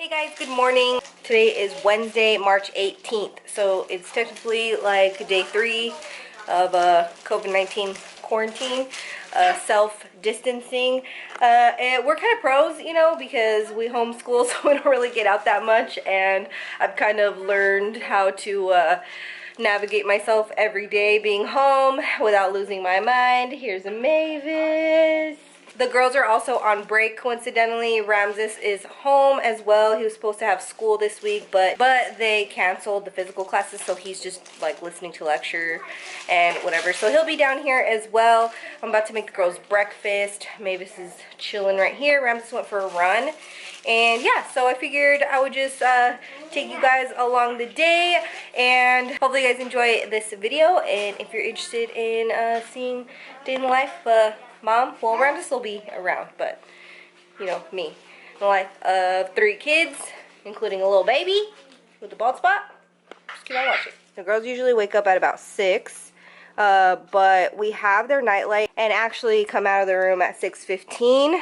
Hey guys, good morning. Today is Wednesday, March 18th. So it's technically like day 3 of COVID-19 quarantine, self-distancing. And we're kind of pros, you know, because we homeschool, so we don't really get out that much. And I've kind of learned how to navigate myself every day being home without losing my mind. Here's a Mavis. The girls are also on break, coincidentally. Ramses is home as well. He was supposed to have school this week, but they canceled the physical classes, so he's just like listening to lecture and whatever. So he'll be down here as well. I'm about to make the girls breakfast. Mavis is chilling right here. Ramses went for a run. And yeah, so I figured I would just take you guys along the day, and hopefully you guys enjoy this video. And if you're interested in seeing day in the life Mom, well, Ramses will be around, but, you know, me. The life of 3 kids, including a little baby with a bald spot. Just keep on watching. The girls usually wake up at about 6, but we have their nightlight and actually come out of the room at 6:15.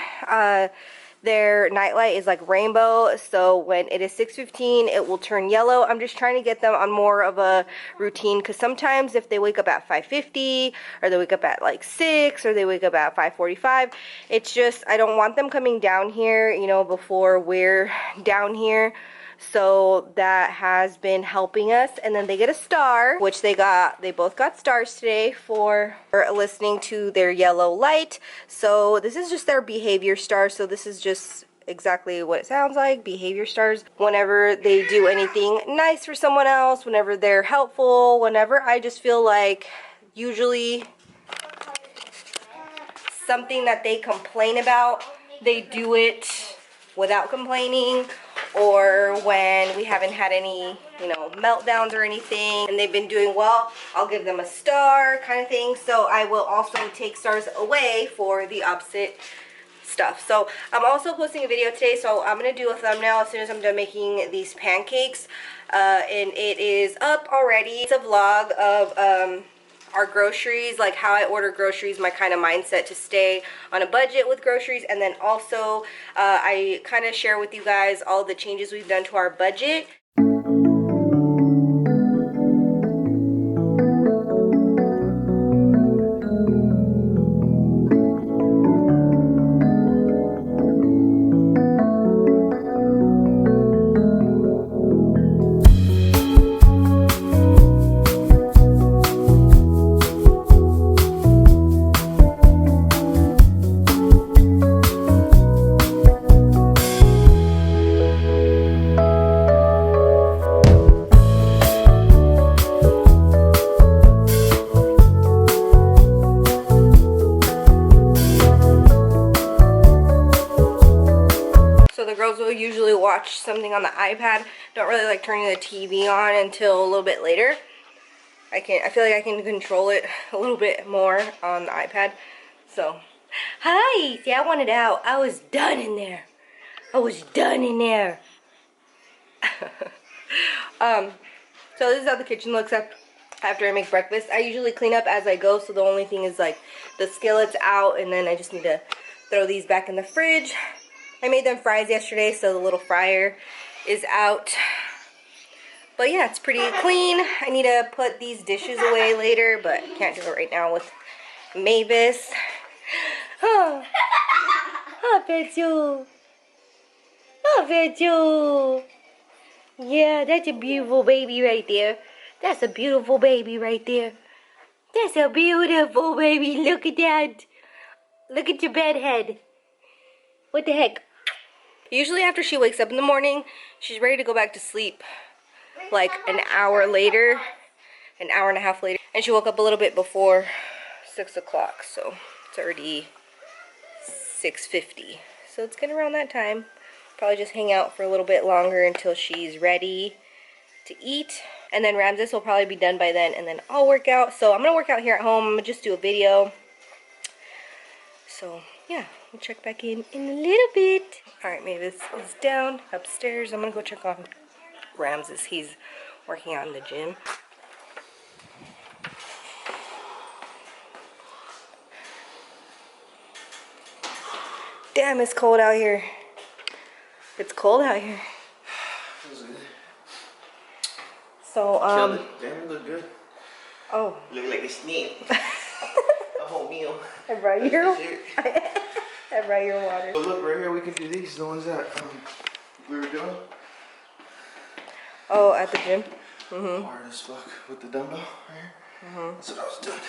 Their nightlight is like rainbow, so when it is 6:15, it will turn yellow. I'm just trying to get them on more of a routine, because sometimes if they wake up at 5:50, or they wake up at like 6, or they wake up at 5:45, it's just, I don't want them coming down here, you know, before we're down here. So that has been helping us. And then they get a star, which they both got stars today for listening to their yellow light. So this is just their behavior star. So this is just exactly what it sounds like, behavior stars. Whenever they do anything nice for someone else, whenever they're helpful, whenever I just feel like usually something that they complain about, they do it without complaining. Or when we haven't had any, you know, meltdowns or anything, and they've been doing well, I'll give them a star kind of thing. So I will also take stars away for the opposite stuff. So I'm also posting a video today, so I'm going to do a thumbnail as soon as I'm done making these pancakes. And it is up already. It's a vlog of our groceries, like how I order groceries, my kind of mindset to stay on a budget with groceries, and then also I kind of share with you guys all the changes we've done to our budget. The girls will usually watch something on the iPad. Don't really like turning the TV on until a little bit later. I feel like I can control it a little bit more on the iPad. So, hi! See, I wanted out. I was done in there. I was done in there. So this is how the kitchen looks after I make breakfast. I usually clean up as I go, so the only thing is like the skillet's out, and then I just need to throw these back in the fridge. I made them fries yesterday, so the little fryer is out. But yeah, it's pretty clean. I need to put these dishes away later, but can't do it right now with Mavis. Oh, oh, Petsu. Oh, Petsu. Yeah, that's a beautiful baby right there. That's a beautiful baby right there. That's a beautiful baby. Look at that. Look at your bed head. What the heck? Usually after she wakes up in the morning, she's ready to go back to sleep like an hour later, an hour and a half later. And she woke up a little bit before 6 o'clock, so it's already 6:50. So it's getting around that time. Probably just hang out for a little bit longer until she's ready to eat. And then Ramses will probably be done by then, and then I'll work out. So I'm going to work out here at home. I'm going to just do a video. So yeah, we'll check back in a little bit. Alright, Mavis is down upstairs. I'm gonna go check on Ramses. He's working out in the gym. Damn, it's cold out here. It's cold out here. Feels good. So, Killed it. Damn, it look good. Oh. Look like a snake. A whole meal. I brought your I brought your water. But look, right here we can do these. The ones that we were doing. Oh, at the gym? Hard as fuck with the dumbbell right here. That's what I was doing.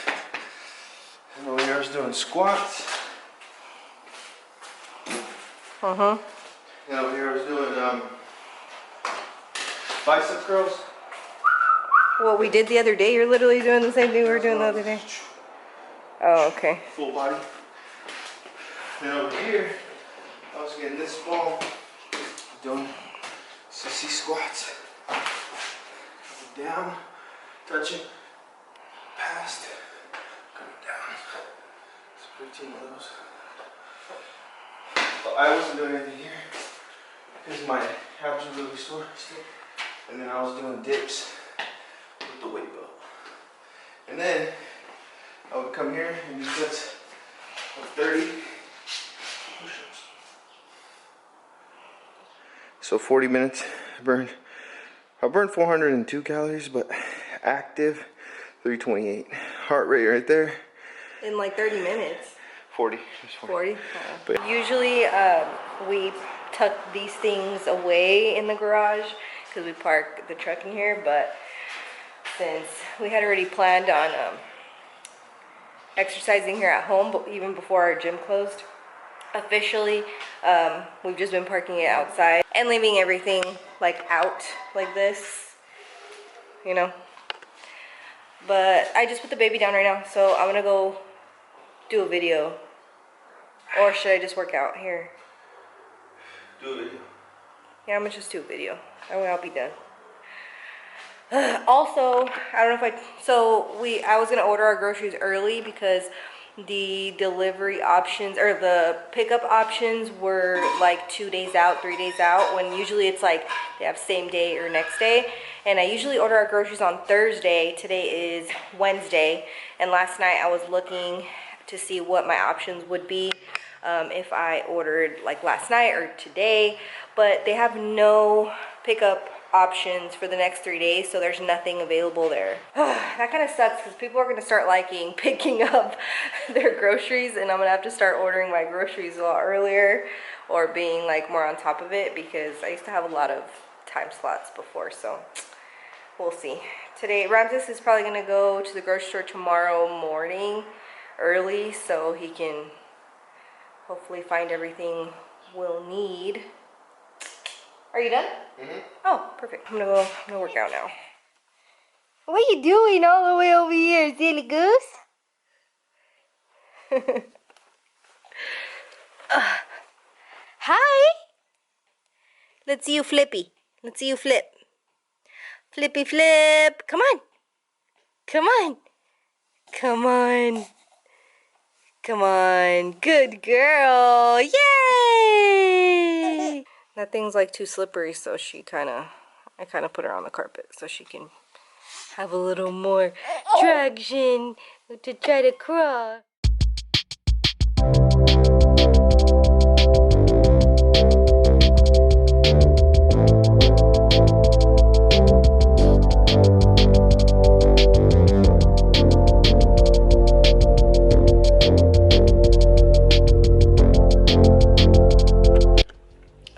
And over here I was doing squats. And over here I was doing bicep curls. What we did the other day, you're literally doing the same thing we were doing the other day. Oh, okay. Full body. And over here, I was getting this ball, doing sissy squats. Down, touching, past, coming down. It's 15 of those. But I wasn't doing anything here because my abs were really sore still. And then I was doing dips with the weight belt. And then I would come here and do sets of 30 push-ups. So 40 minutes burned. I burned 402 calories, but active 328. Heart rate right there. In like 30 minutes. 40. 40? But usually we tuck these things away in the garage because we park the truck in here, but since we had already planned on exercising here at home, but even before our gym closed, officially, we've just been parking it outside and leaving everything like out like this, you know. But I just put the baby down right now, so I'm gonna go do a video. Or should I just work out here? Do a video. Yeah, I'm gonna just do a video. I'll be done. Also, I don't know if I was gonna order our groceries early because the delivery options or the pickup options were like 2 days out, 3 days out, when usually it's like they have same day or next day. And I usually order our groceries on Thursday. Today is Wednesday, and last night I was looking to see what my options would be if I ordered like last night or today, but they have no pickup options for the next 3 days, so there's nothing available there. That kind of sucks because people are going to start liking picking up their groceries, and I'm going to have to start ordering my groceries a lot earlier or being like more on top of it because I used to have a lot of time slots before, so we'll see. Today, Ramses is probably going to go to the grocery store tomorrow morning early so he can hopefully find everything we'll need. Are you done? Oh, perfect. I'm gonna work out now. What are you doing all the way over here, silly goose? Hi. Let's see you flippy. Let's see you flip. Flippy flip. Come on. Come on. Come on. Come on. Good girl. Yay! That thing's like too slippery, so I kind of put her on the carpet so she can have a little more traction to try to cross.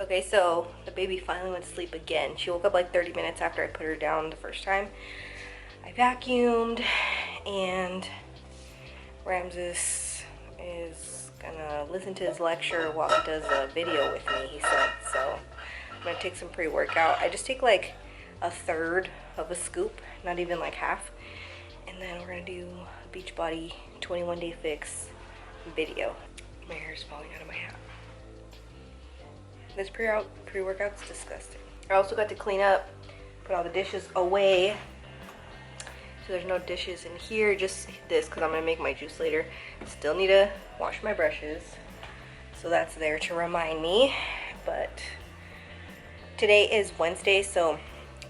Okay, so the baby finally went to sleep again. She woke up like 30 minutes after I put her down the first time. I vacuumed, and Ramses is gonna listen to his lecture while he does a video with me, he said. So I'm gonna take some pre-workout. I just take like a third of a scoop, not even like half. And then we're gonna do a Beachbody 21-day fix video. My hair is falling out of my hat. This pre-workout's disgusting. I also got to clean up, put all the dishes away. So there's no dishes in here, just this because I'm gonna make my juice later. Still need to wash my brushes. So that's there to remind me. But today is Wednesday, so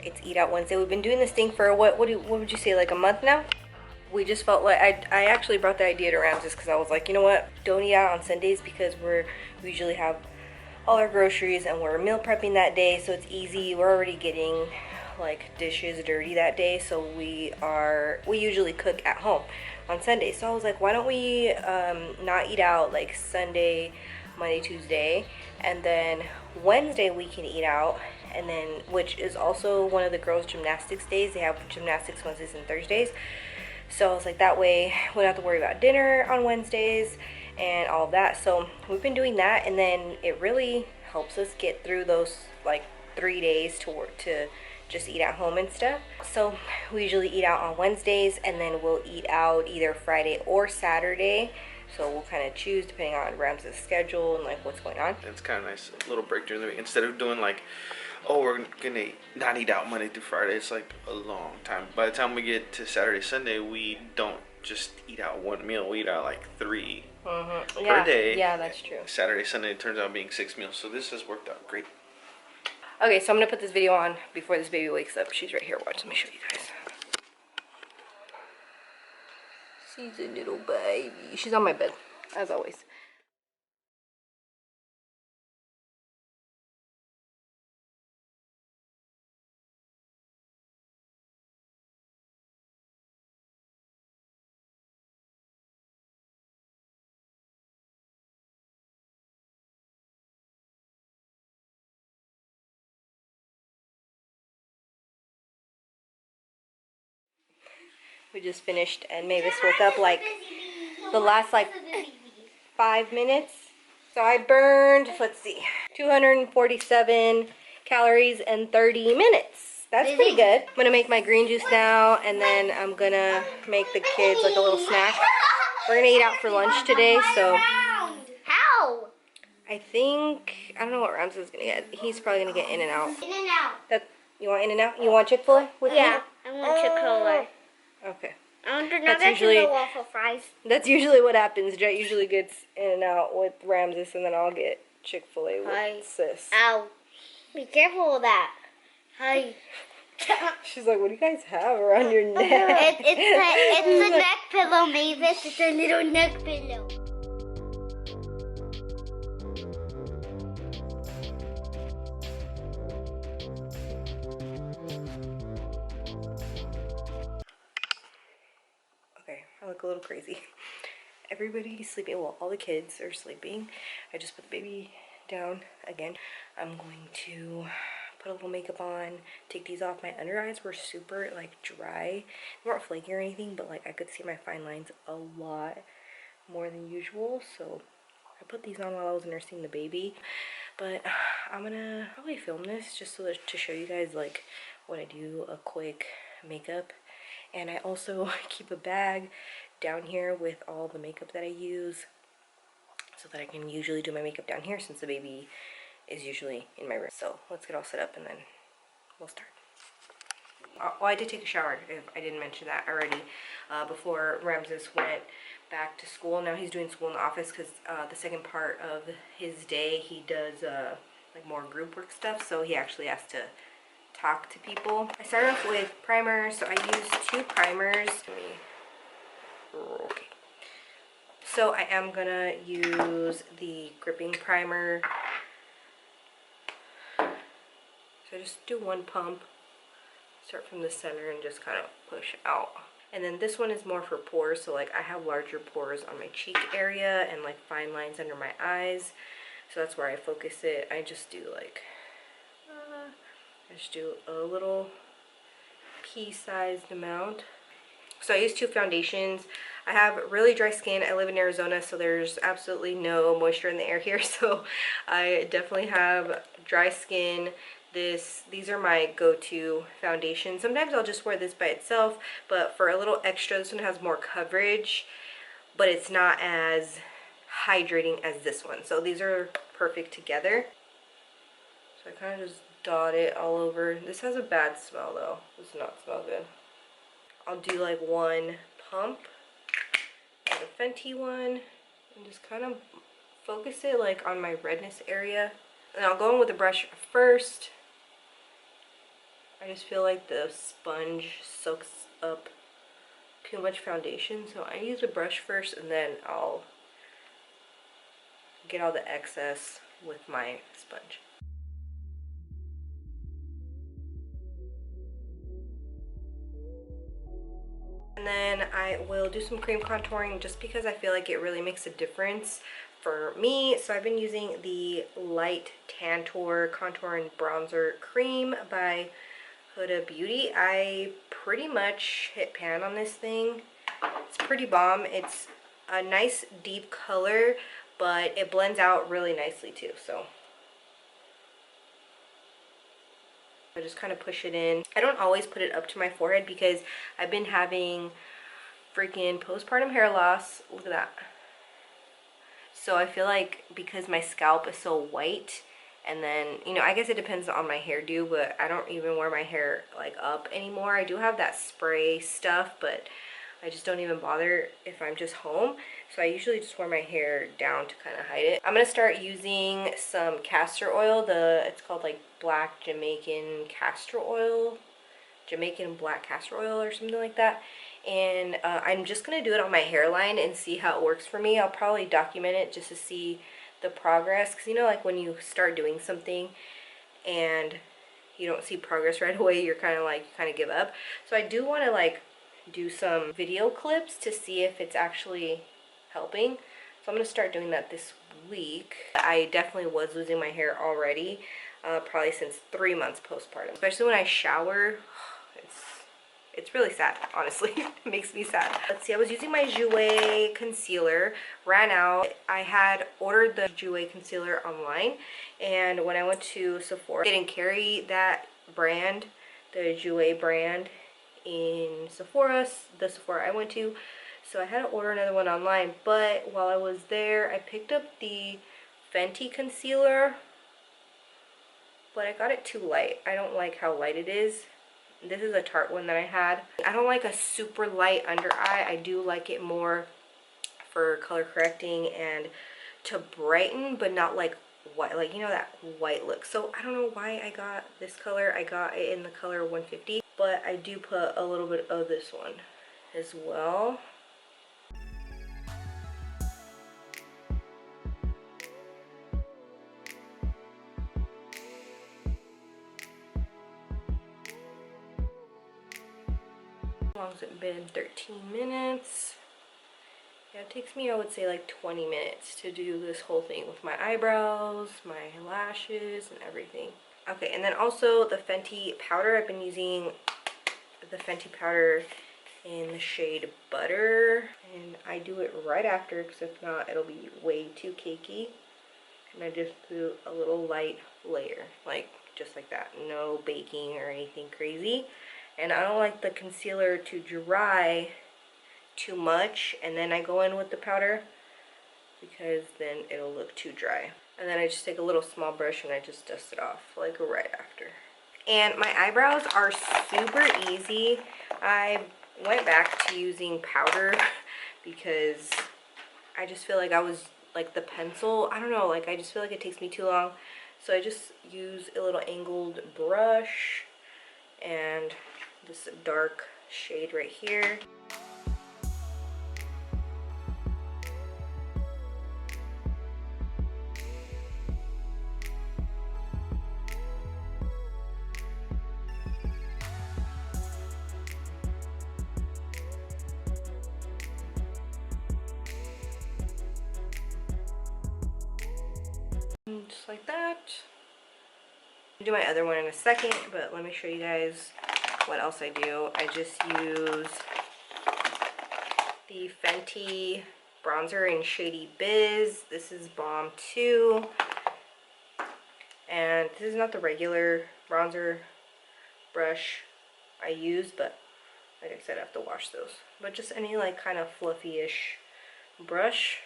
it's Eat Out Wednesday. We've been doing this thing for what would you say, like a month now? We just felt like, I actually brought the idea to Ramses because I was like, you know what? Don't eat out on Sundays because we usually have all our groceries, and we're meal prepping that day, so it's easy. We're already getting like dishes dirty that day, so we usually cook at home on Sunday. So I was like, why don't we not eat out like Sunday, Monday, Tuesday, and then Wednesday we can eat out, and then, which is also one of the girls' gymnastics days. They have gymnastics Wednesdays and Thursdays. So I was like, that way we don't have to worry about dinner on Wednesdays and all of that. So we've been doing that, and then it really helps us get through those like 3 days to work, to just eat at home and stuff. So we usually eat out on Wednesdays, and then we'll eat out either Friday or Saturday. So we'll kind of choose depending on Rams's schedule and like what's going on. It's kind of nice, a little break during the week. Instead of doing like, oh, we're gonna not eat out Monday through Friday. It's like a long time. By the time we get to Saturday, Sunday, we don't just eat out one meal. We eat out like 3 per day. Yeah, that's true. Saturday, Sunday, it turns out being 6 meals. So this has worked out great. Okay, so I'm gonna put this video on before this baby wakes up. She's right here. Watch, let me show you guys. She's a little baby. She's on my bed, as always. We just finished, and Mavis woke up like the last like 5 minutes. So I burned, let's see, 247 calories in 30 minutes. That's pretty good. I'm gonna make my green juice now, and then I'm gonna make the kids like a little snack. We're gonna eat out for lunch today, so. How? I think, I don't know what Rams is gonna get. He's probably gonna get In-N-Out. In-N-Out. You want In-N-Out? You want Chick-fil-A with Yeah, I want Chick-fil-A. Okay. I want the That's nuggets usually- and the waffle fries. That's usually what happens. Jet usually gets In-N-Out with Ramses, and then I'll get Chick-fil-A with Hi. Sis. Ow. Be careful with that. Hi. She's like, what do you guys have around your neck? It's a neck pillow, Mavis. It's a little neck pillow. Okay, I look a little crazy. Everybody's sleeping. Well, all the kids are sleeping. I just put the baby down again. I'm going to put a little makeup on, take these off. My under eyes were super like dry. They weren't flaky or anything, but like I could see my fine lines a lot more than usual. So I put these on while I was nursing the baby. But I'm gonna probably film this just so that, to show you guys like what I do, a quick makeup. And I also keep a bag down here with all the makeup that I use, so that I can usually do my makeup down here since the baby is usually in my room. So let's get all set up and then we'll start. Well, I did take a shower, if I didn't mention that already, before Ramses went back to school. Now he's doing school in the office because the second part of his day he does like more group work stuff, so he actually has to talk to people. I started off with primers, so I used 2 primers. Okay. So I am gonna use the gripping primer. So just do 1 pump, start from the center and just kind of push out. And then this one is more for pores, so like I have larger pores on my cheek area and like fine lines under my eyes. So that's where I focus it. I just do like, I just do a little pea-sized amount. So I use 2 foundations. I have really dry skin. I live in Arizona, so there's absolutely no moisture in the air here. So I definitely have dry skin. These are my go-to foundations. Sometimes I'll just wear this by itself, but for a little extra, this one has more coverage, but it's not as hydrating as this one. So these are perfect together. So I kind of just dot it all over. This has a bad smell though. This does not smell good. I'll do like 1 pump, like a Fenty one, and just kind of focus it like on my redness area. And I'll go in with the brush first. I just feel like the sponge soaks up too much foundation, so I use a brush first and then I'll get all the excess with my sponge. And then I will do some cream contouring just because I feel like it really makes a difference for me. So I've been using the Light Tantour Contour and Bronzer Cream by Huda Beauty. I pretty much hit pan on this thing. It's pretty bomb. It's a nice deep color, but it blends out really nicely too. So I just kind of push it in. I don't always put it up to my forehead because I've been having freaking postpartum hair loss. Look at that. So I feel like because my scalp is so white, and then, you know, I guess it depends on my hairdo, but I don't even wear my hair like up anymore. I do have that spray stuff, but I just don't even bother if I'm just home. So I usually just wear my hair down to kind of hide it. I'm gonna start using some castor oil. It's called like black Jamaican castor oil, Jamaican black castor oil or something like that. And I'm just gonna do it on my hairline and see how it works for me. I'll probably document it just to see the progress, because you know, like when you start doing something and you don't see progress right away, you're kind of like, you kind of give up. So I do want to like do some video clips to see if it's actually helping. So I'm going to start doing that this week. I definitely was losing my hair already, probably since 3 months postpartum. Especially when I shower, it's really sad, honestly. It makes me sad. Let's see, I was using my Jouer concealer, ran out. I had ordered the Jouer concealer online, and when I went to Sephora, they didn't carry that brand, the Jouer brand, in Sephora, the Sephora I went to. So I had to order another one online, but while I was there, I picked up the Fenty concealer, but I got it too light. I don't like how light it is. This is a Tarte one that I had. I don't like a super light under eye. I do like it more for color correcting and to brighten, but not like white, like, you know, that white look. So I don't know why I got this color. I got it in the color 150, but I do put a little bit of this one as well. How long has it been? 13 minutes. Yeah, it takes me, I would say, like 20 minutes to do this whole thing with my eyebrows, my lashes, and everything. Okay, and then also the Fenty powder. I've been using the Fenty powder in the shade Butter, and I do it right after, because if not, it'll be way too cakey. And I just do a little light layer, like just like that. No baking or anything crazy. And I don't like the concealer to dry too much and then I go in with the powder, because then it'll look too dry. And then I just take a little small brush and I just dust it off like right after. And my eyebrows are super easy. I went back to using powder because I just feel like I was like the pencil, I don't know, like I just feel like it takes me too long. So I just use a little angled brush and this dark shade right here. Just like that. I'll do my other one in a second, but let me show you guys what else I do. I just use the Fenty bronzer in Shady Biz. This is bomb too. And this is not the regular bronzer brush I use, but like I said, I have to wash those. But just any like kind of fluffy-ish brush.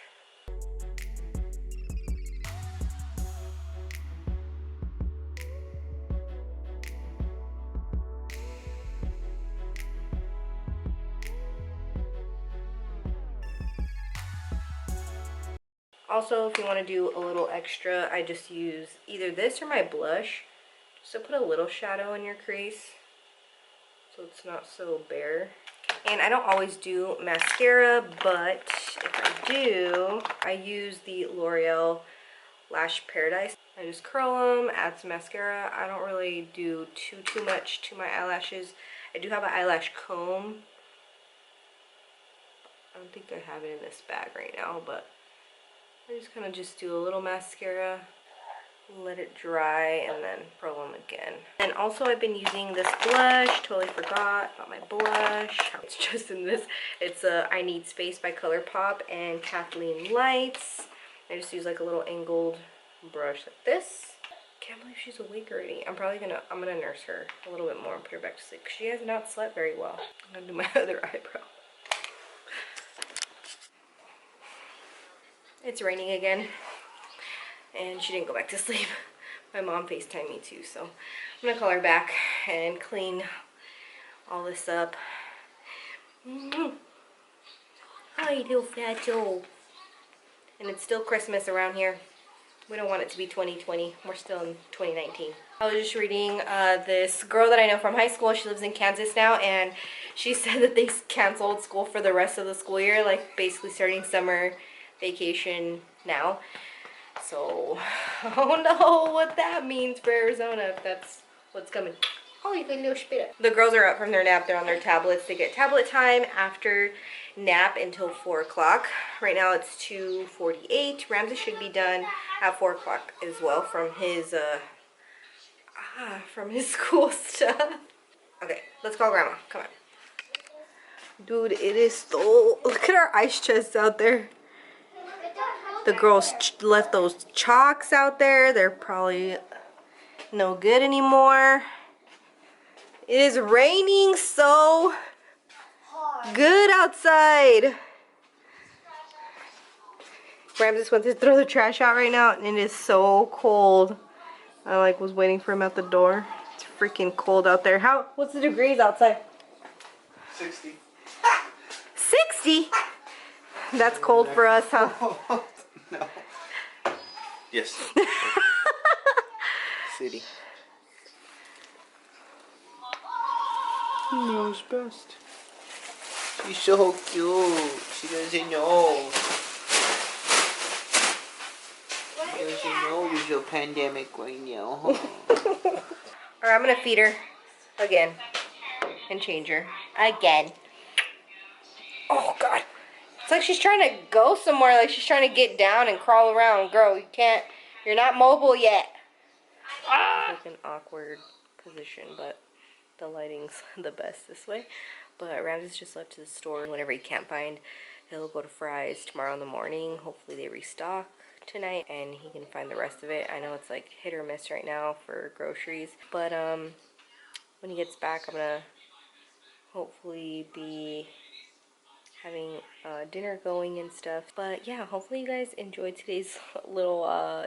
Also, if you want to do a little extra, I just use either this or my blush, just to put a little shadow in your crease so it's not so bare. And I don't always do mascara, but if I do, I use the L'Oreal Lash Paradise. I just curl them, add some mascara. I don't really do too much to my eyelashes. I do have an eyelash comb. I don't think I have it in this bag right now, but I just kind of just do a little mascara, let it dry, and then curl them again. And also I've been using this blush. Totally forgot about my blush. It's just in this. It's I Need Space by ColourPop and Kathleen Lights. I just use like a little angled brush like this. Can't believe she's awake already. I'm gonna nurse her a little bit more and put her back to sleep because she has not slept very well. I'm gonna do my other eyebrow. It's raining again and she didn't go back to sleep. My mom FaceTimed me too, so I'm gonna call her back and clean all this up. Hi, little fat Joe. And it's still Christmas around here. We don't want it to be 2020. We're still in 2019. I was just reading this girl that I know from high school. She lives in Kansas now, and she said that they canceled school for the rest of the school year, like basically starting summer vacation now. So, I don't know what that means for Arizona, if that's what's coming. Oh, you can do spit. The girls are up from their nap. They're on their tablets. They get tablet time after nap until 4 o'clock. Right now it's 2:48. Ramsey should be done at 4 o'clock as well from his school stuff. Okay, let's call Grandma. Come on. Dude, it is so... Look at our ice chests out there. The girls left those chalks out there. They're probably no good anymore. It is raining so good outside. Ram just went to throw the trash out right now, and it is so cold. I like was waiting for him at the door. It's freaking cold out there. What's the degrees outside? 60. 60? That's cold for us, huh? No. Yes. City. He knows best. She's so cute. She doesn't know. She doesn't know there's a pandemic right now. Huh? Alright, I'm gonna feed her again and change her again. Oh God. It's like she's trying to go somewhere, like she's trying to get down and crawl around. Girl, you can't, you're not mobile yet. Ah! It's like an awkward position, but the lighting's the best this way. But Ramsey's just left to the store. Whenever he can't find, he'll go to Fry's tomorrow in the morning. Hopefully they restock tonight and he can find the rest of it. I know it's like hit or miss right now for groceries. But when he gets back, I'm gonna hopefully be having dinner going and stuff. But yeah, hopefully you guys enjoyed today's little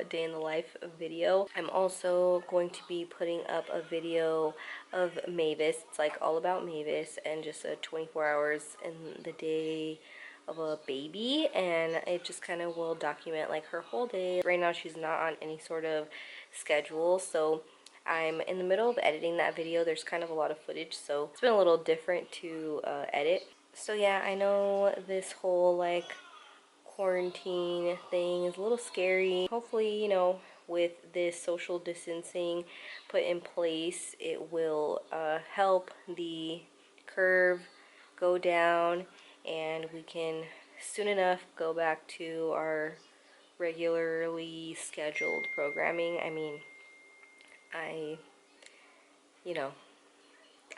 day in the life video. I'm also going to be putting up a video of Mavis. It's like all about Mavis and just a 24 hours in the day of a baby, and it just kind of will document like her whole day. Right now she's not on any sort of schedule, so I'm in the middle of editing that video. There's kind of a lot of footage, so it's been a little different to edit. So yeah, I know this whole like quarantine thing is a little scary. Hopefully, you know, with this social distancing put in place, it will help the curve go down and we can soon enough go back to our regularly scheduled programming. I mean, you know,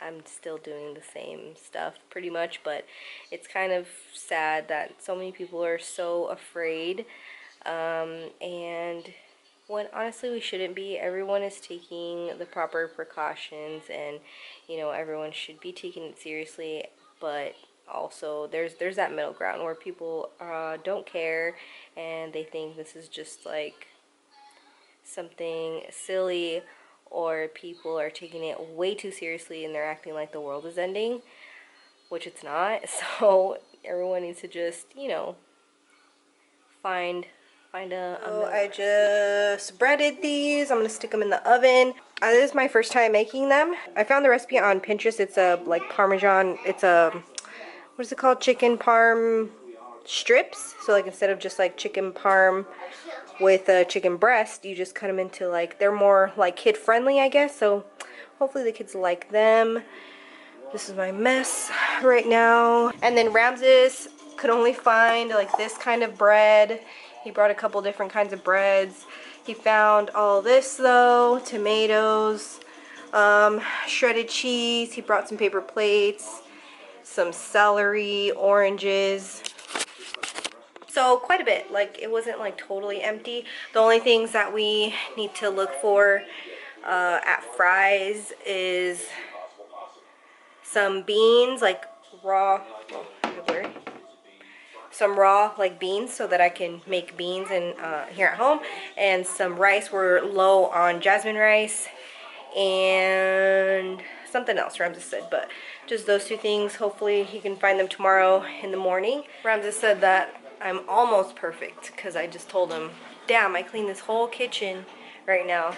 I'm still doing the same stuff pretty much, but it's kind of sad that so many people are so afraid, and when honestly we shouldn't be. Everyone is taking the proper precautions, and you know, everyone should be taking it seriously, but also there's that middle ground where people don't care and they think this is just like something silly, or people are taking it way too seriously and they're acting like the world is ending, which it's not. So everyone needs to just, you know, find a oh, I just breaded these. I'm gonna stick them in the oven. This is my first time making them. I found the recipe on Pinterest. It's a like Parmesan, it's a, what is it called, chicken parm strips. So like instead of just like chicken parm with a chicken breast, you just cut them into like, they're more like kid friendly, I guess. So hopefully the kids like them. This is my mess right now. And then Ramses could only find like this kind of bread. He brought a couple different kinds of breads. He found all this though, tomatoes, shredded cheese. He brought some paper plates, some celery, oranges. So quite a bit. Like it wasn't like totally empty. The only things that we need to look for at Fry's is some beans, like raw, some raw like beans so that I can make beans in here at home, and some rice. We're low on jasmine rice, and something else Ramses said, but just those two things. Hopefully he can find them tomorrow in the morning. Ramses said that I'm almost perfect because I just told him, damn, I cleaned this whole kitchen right now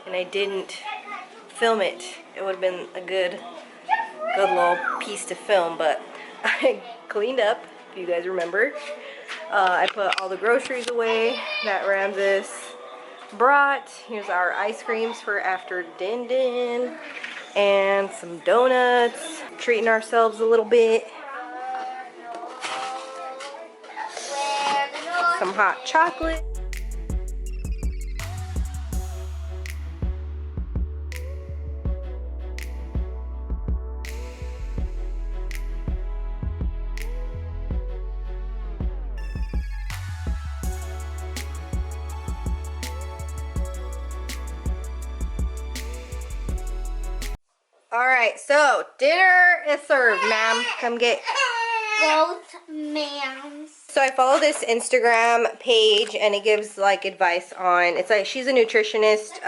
and I didn't film it. It would have been a good little piece to film, but I cleaned up, if you guys remember. I put all the groceries away that Ramses brought. Here's our ice creams for after Din Din, and some donuts. Treating ourselves a little bit. Some hot chocolate. Alright, so dinner is served, ma'am. Come get. Both ma'ams. So I follow this Instagram page and it gives like advice on, it's like she's a nutritionist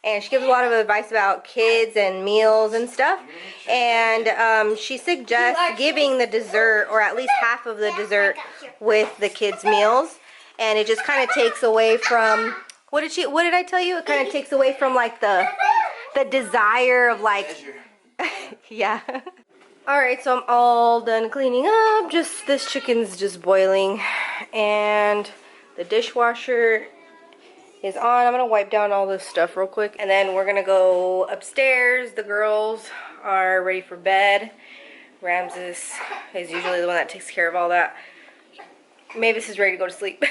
and she gives a lot of advice about kids and meals and stuff. And she suggests giving the dessert, or at least half of the dessert, with the kids' meals. And it just kind of takes away from, what did I tell you? It kind of takes away from like the desire of like, yeah. Alright, so I'm all done cleaning up. Just, this chicken's just boiling. And the dishwasher is on. I'm gonna wipe down all this stuff real quick. And then we're gonna go upstairs. The girls are ready for bed. Ramses is usually the one that takes care of all that. Mavis is ready to go to sleep.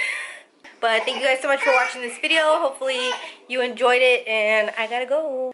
But thank you guys so much for watching this video. Hopefully you enjoyed it, and I gotta go.